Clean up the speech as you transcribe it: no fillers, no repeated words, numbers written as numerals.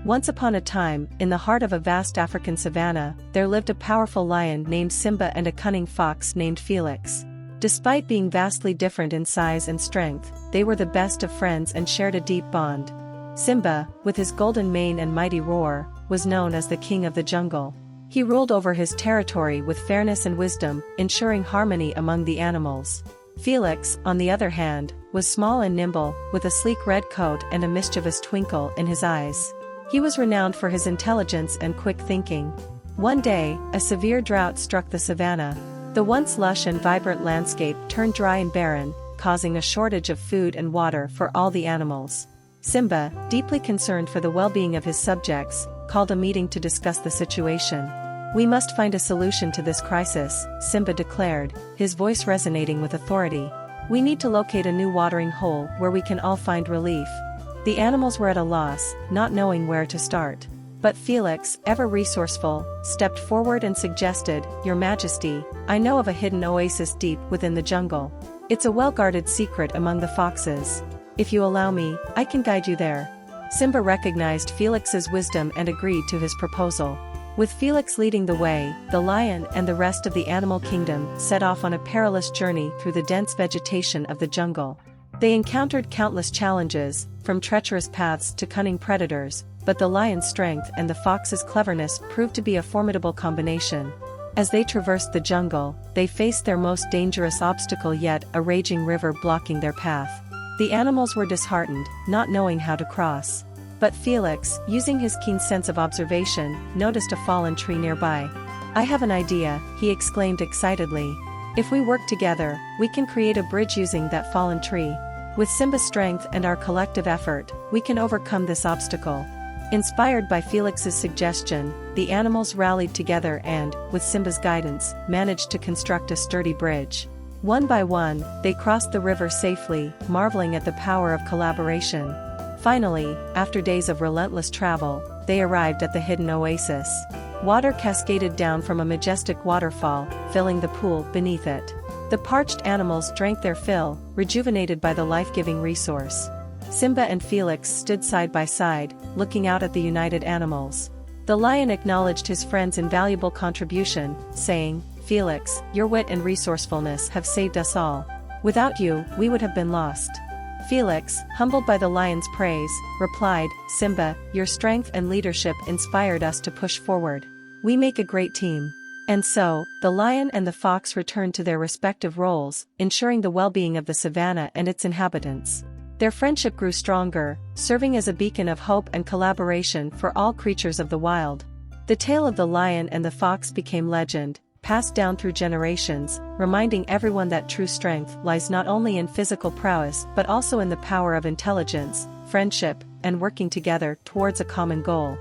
Once upon a time, in the heart of a vast African savanna, there lived a powerful lion named Simba and a cunning fox named Felix. Despite being vastly different in size and strength, they were the best of friends and shared a deep bond. Simba, with his golden mane and mighty roar, was known as the king of the jungle. He ruled over his territory with fairness and wisdom, ensuring harmony among the animals. Felix, on the other hand, was small and nimble, with a sleek red coat and a mischievous twinkle in his eyes. He was renowned for his intelligence and quick thinking. One day, a severe drought struck the savanna. The once lush and vibrant landscape turned dry and barren, causing a shortage of food and water for all the animals. Simba, deeply concerned for the well-being of his subjects, called a meeting to discuss the situation. "We must find a solution to this crisis," Simba declared, his voice resonating with authority. "We need to locate a new watering hole where we can all find relief." The animals were at a loss, not knowing where to start. But Felix, ever resourceful, stepped forward and suggested, "Your Majesty, I know of a hidden oasis deep within the jungle. It's a well-guarded secret among the foxes. If you allow me, I can guide you there." Simba recognized Felix's wisdom and agreed to his proposal. With Felix leading the way, the lion and the rest of the animal kingdom set off on a perilous journey through the dense vegetation of the jungle. They encountered countless challenges, from treacherous paths to cunning predators, but the lion's strength and the fox's cleverness proved to be a formidable combination. As they traversed the jungle, they faced their most dangerous obstacle yet, a raging river blocking their path. The animals were disheartened, not knowing how to cross. But Felix, using his keen sense of observation, noticed a fallen tree nearby. "I have an idea," he exclaimed excitedly. "If we work together, we can create a bridge using that fallen tree. With Simba's strength and our collective effort, we can overcome this obstacle." Inspired by Felix's suggestion, the animals rallied together and, with Simba's guidance, managed to construct a sturdy bridge. One by one, they crossed the river safely, marveling at the power of collaboration. Finally, after days of relentless travel, they arrived at the hidden oasis. Water cascaded down from a majestic waterfall, filling the pool beneath it. The parched animals drank their fill, rejuvenated by the life-giving resource. Simba and Felix stood side by side, looking out at the united animals. The lion acknowledged his friend's invaluable contribution, saying, "Felix, your wit and resourcefulness have saved us all. Without you, we would have been lost." Felix, humbled by the lion's praise, replied, "Simba, your strength and leadership inspired us to push forward. We make a great team." And so, the lion and the fox returned to their respective roles, ensuring the well-being of the savanna and its inhabitants. Their friendship grew stronger, serving as a beacon of hope and collaboration for all creatures of the wild. The tale of the lion and the fox became legend, passed down through generations, reminding everyone that true strength lies not only in physical prowess but also in the power of intelligence, friendship, and working together towards a common goal.